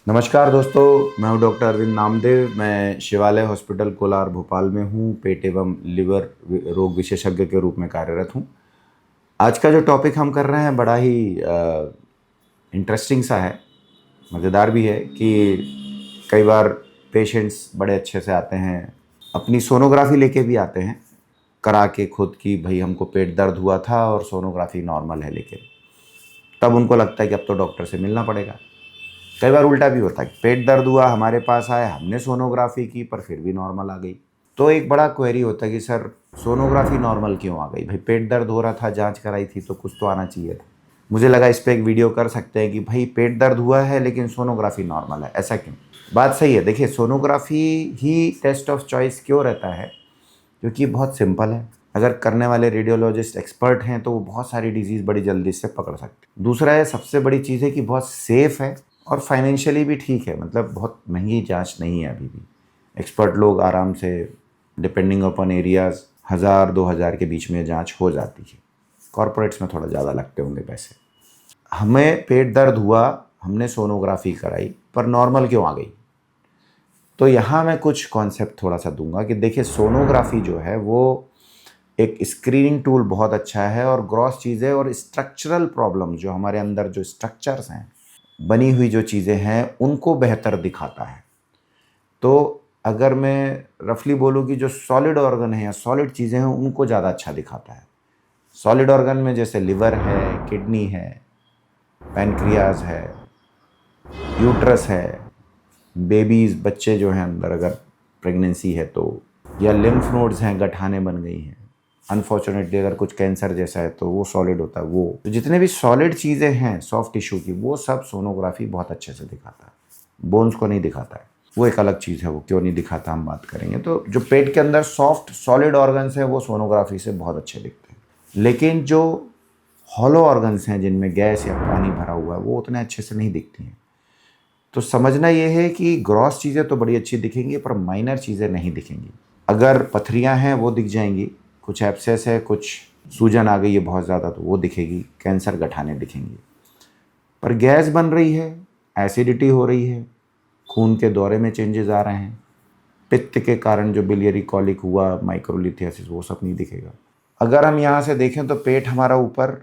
नमस्कार दोस्तों, मैं हूं डॉक्टर अरविंद नामदेव। मैं शिवालय हॉस्पिटल कोलार भोपाल में हूं। पेट एवं लिवर रोग विशेषज्ञ के रूप में कार्यरत हूं। आज का जो टॉपिक हम कर रहे हैं बड़ा ही इंटरेस्टिंग सा है, मज़ेदार भी है कि कई बार पेशेंट्स बड़े अच्छे से आते हैं, अपनी सोनोग्राफी लेके भी आते हैं करा के खुद की, भाई हमको पेट दर्द हुआ था और सोनोग्राफी नॉर्मल है, लेकिन तब उनको लगता है कि अब तो डॉक्टर से मिलना पड़ेगा। कई बार उल्टा भी होता है, पेट दर्द हुआ, हमारे पास आए, हमने सोनोग्राफी की पर फिर भी नॉर्मल आ गई। तो एक बड़ा क्वेरी होता है कि सर सोनोग्राफी नॉर्मल क्यों आ गई? भाई पेट दर्द हो रहा था, जांच कराई थी तो कुछ तो आना चाहिए था। मुझे लगा इस पर एक वीडियो कर सकते हैं कि भाई पेट दर्द हुआ है लेकिन सोनोग्राफी नॉर्मल है, ऐसा क्यों? बात सही है। देखिए, सोनोग्राफी ही टेस्ट ऑफ चॉइस क्यों रहता है? क्योंकि बहुत सिंपल है। अगर करने वाले रेडियोलॉजिस्ट एक्सपर्ट हैं तो वो बहुत सारी डिजीज़ बड़ी जल्दी से पकड़ सकते हैं। दूसरा है, सबसे बड़ी चीज़ है कि बहुत सेफ़ है और फाइनेंशियली भी ठीक है, मतलब बहुत महंगी जांच नहीं है अभी भी। एक्सपर्ट लोग आराम से, डिपेंडिंग अपॉन एरियाज़, 1000-2000 के बीच में जांच हो जाती है। कॉरपोरेट्स में थोड़ा ज़्यादा लगते होंगे पैसे। हमें पेट दर्द हुआ, हमने सोनोग्राफी कराई पर नॉर्मल क्यों आ गई? तो यहाँ मैं कुछ कॉन्सेप्ट थोड़ा सा दूंगा कि देखिए, सोनोग्राफी जो है वो एक स्क्रीनिंग टूल बहुत अच्छा है और ग्रॉस चीज़ें और स्ट्रक्चरल प्रॉब्लम, जो हमारे अंदर जो स्ट्रक्चर्स हैं, बनी हुई जो चीज़ें हैं, उनको बेहतर दिखाता है। तो अगर मैं रफली बोलूँ कि जो सॉलिड ऑर्गन है या सॉलिड चीज़ें हैं, उनको ज़्यादा अच्छा दिखाता है। सॉलिड ऑर्गन में जैसे लिवर है, किडनी है, पैनक्रियाज है, यूट्रस है, बेबीज़, बच्चे जो हैं अंदर, अगर प्रेगनेंसी है तो, या लिम्फ नोड्स हैं, गठाने बन गई हैं। अनफॉर्चुनेटली अगर कुछ कैंसर जैसा है तो वो सॉलिड होता है। वो तो जितने भी सॉलिड चीज़ें हैं सॉफ्ट टिश्यू की, वो सब सोनोग्राफी बहुत अच्छे से दिखाता है। बोन्स को नहीं दिखाता है, वो एक अलग चीज़ है, वो क्यों नहीं दिखाता हम बात करेंगे। तो जो पेट के अंदर सॉफ्ट सॉलिड ऑर्गन्स हैं वो सोनोग्राफी से बहुत अच्छे दिखते हैं, लेकिन जो हॉलो ऑर्गन्स हैं जिनमें गैस या पानी भरा हुआ है, वो उतने अच्छे से नहीं दिखती हैं। तो समझना ये है कि ग्रॉस चीज़ें तो बड़ी अच्छी दिखेंगी पर माइनर चीज़ें नहीं दिखेंगी। अगर पथरियाँ हैं वो दिख जाएंगी, कुछ एब्सेस है, कुछ सूजन आ गई है बहुत ज़्यादा तो वो दिखेगी, कैंसर गठाने दिखेंगी। पर गैस बन रही है, एसिडिटी हो रही है, खून के दौरे में चेंजेस आ रहे हैं, पित्त के कारण जो बिलियरी कॉलिक हुआ, माइक्रोलिथियासिस, वो सब नहीं दिखेगा। अगर हम यहाँ से देखें तो पेट हमारा ऊपर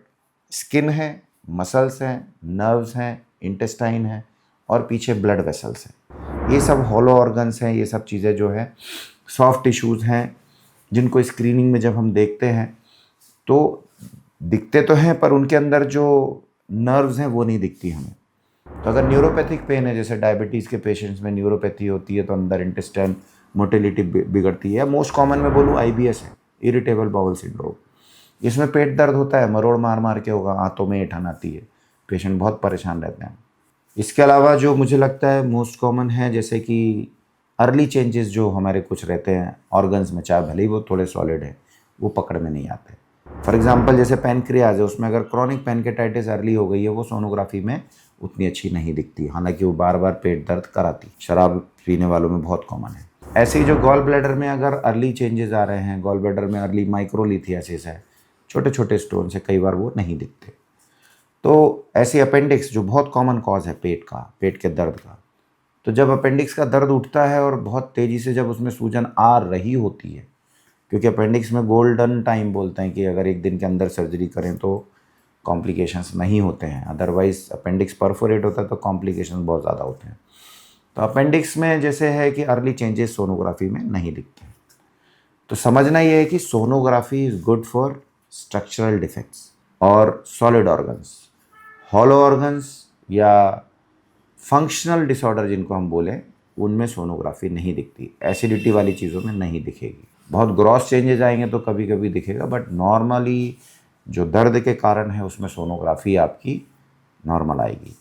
स्किन है, मसल्स हैं, नर्व्स हैं, इंटेस्टाइन है और पीछे ब्लड वेसल्स हैं। ये सब हॉलो ऑर्गन्स हैं। ये सब चीज़ें जो है सॉफ्ट टिश्यूज़ हैं, जिनको स्क्रीनिंग में जब हम देखते हैं तो दिखते तो हैं पर उनके अंदर जो नर्व्स हैं वो नहीं दिखती हमें। तो अगर न्यूरोपैथिक पेन है, जैसे डायबिटीज़ के पेशेंट्स में न्यूरोपैथी होती है तो अंदर इंटेस्टाइन मोटिलिटी बिगड़ती है। मोस्ट कॉमन में बोलूँ IBS है, इरिटेबल बाउल सिंड्रोम। इसमें पेट दर्द होता है, मरोड़ मार मार के होगा, आंतों में ऐंठन आती है, पेशेंट बहुत परेशान रहते हैं। इसके अलावा जो मुझे लगता है मोस्ट कॉमन है, जैसे कि अर्ली चेंजेस जो हमारे कुछ रहते हैं ऑर्गन्स में, चाहे भले ही वो थोड़े सॉलिड है, वो पकड़ में नहीं आते। फॉर एग्जांपल जैसे पैनक्रियाज है, उसमें अगर क्रॉनिक पैनकेटाइटिस अर्ली हो गई है, वो सोनोग्राफी में उतनी अच्छी नहीं दिखती, हालांकि वो बार बार पेट दर्द कराती। शराब पीने वालों में बहुत कॉमन है। ऐसे ही जो गॉल ब्लैडर में अगर अर्ली चेंजेस आ रहे हैं, गॉल ब्लैडर में अर्ली माइक्रोलिथियासिस है, छोटे छोटे स्टोन से, कई बार वो नहीं दिखते। तो ऐसे अपेंडिक्स जो बहुत कॉमन कॉज है पेट का, पेट के दर्द का, तो जब अपेंडिक्स का दर्द उठता है और बहुत तेज़ी से जब उसमें सूजन आ रही होती है, क्योंकि अपेंडिक्स में गोल्डन टाइम बोलते हैं कि अगर एक दिन के अंदर सर्जरी करें तो कॉम्प्लिकेशंस नहीं होते हैं, अदरवाइज अपेंडिक्स परफोरेट होता है तो कॉम्प्लिकेशंस बहुत ज़्यादा होते हैं। तो अपेंडिक्स में जैसे है कि अर्ली चेंजेस सोनोग्राफी में नहीं दिखते हैं। तो समझना ये है कि sonography is good for structural defects और सॉलिड ऑर्गन्स। हॉलो ऑर्गन्स या फंक्शनल डिसऑर्डर जिनको हम बोलें, उनमें सोनोग्राफी नहीं दिखती, एसिडिटी वाली चीज़ों में नहीं दिखेगी। बहुत ग्रॉस चेंजेस आएंगे तो कभी कभी दिखेगा, बट नॉर्मली जो दर्द के कारण है उसमें सोनोग्राफी आपकी नॉर्मल आएगी।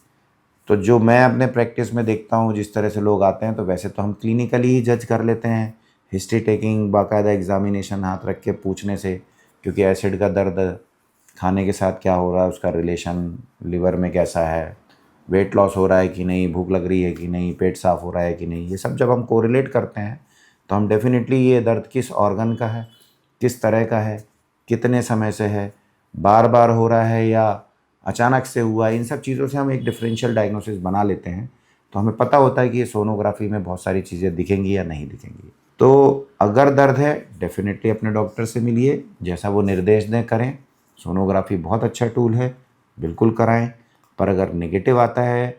तो जो मैं अपने प्रैक्टिस में देखता हूँ, जिस तरह से लोग आते हैं, तो वैसे तो हम क्लिनिकली ही जज कर लेते हैं, हिस्ट्री टेकिंग, बाकायदा एग्जामिनेशन हाथ रख के पूछने से, क्योंकि एसिड का दर्द खाने के साथ क्या हो रहा है, उसका रिलेशन लिवर में कैसा है, वेट लॉस हो रहा है कि नहीं, भूख लग रही है कि नहीं, पेट साफ़ हो रहा है कि नहीं, ये सब जब हम कोरिलेट करते हैं तो हम डेफिनेटली ये दर्द किस ऑर्गन का है, किस तरह का है, कितने समय से है, बार बार हो रहा है या अचानक से हुआ, इन सब चीज़ों से हम एक डिफरेंशियल डायग्नोसिस बना लेते हैं। तो हमें पता होता है कि ये सोनोग्राफी में बहुत सारी चीज़ें दिखेंगी या नहीं दिखेंगी। तो अगर दर्द है डेफिनेटली अपने डॉक्टर से मिलिए, जैसा वो निर्देश दें करें। सोनोग्राफी बहुत अच्छा टूल है, बिल्कुल कराएं। पर अगर नेगेटिव आता है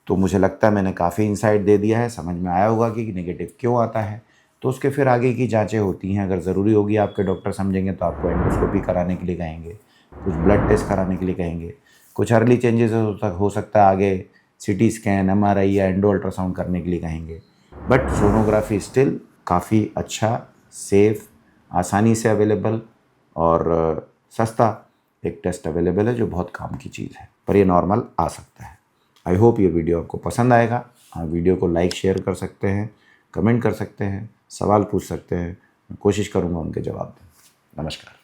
तो मुझे लगता है मैंने काफ़ी इंसाइट दे दिया है, समझ में आया होगा कि नेगेटिव क्यों आता है। तो उसके फिर आगे की जांचें होती हैं, अगर ज़रूरी होगी आपके डॉक्टर समझेंगे तो आपको एंडोस्कोपी कराने के लिए कहेंगे, कुछ ब्लड टेस्ट कराने के लिए कहेंगे, कुछ अर्ली चेंजेस हो सकता है आगे सीटी स्कैन, एमआरआई या एंडो अल्ट्रासाउंड करने के लिए कहेंगे। बट सोनोग्राफी स्टिल काफ़ी अच्छा, सेफ, आसानी से अवेलेबल और सस्ता एक टेस्ट अवेलेबल है जो बहुत काम की चीज़ है, पर ये नॉर्मल आ सकता है। आई होप ये वीडियो आपको पसंद आएगा। आप वीडियो को लाइक शेयर कर सकते हैं, कमेंट कर सकते हैं, सवाल पूछ सकते हैं, मैं कोशिश करूँगा उनके जवाब दें। नमस्कार।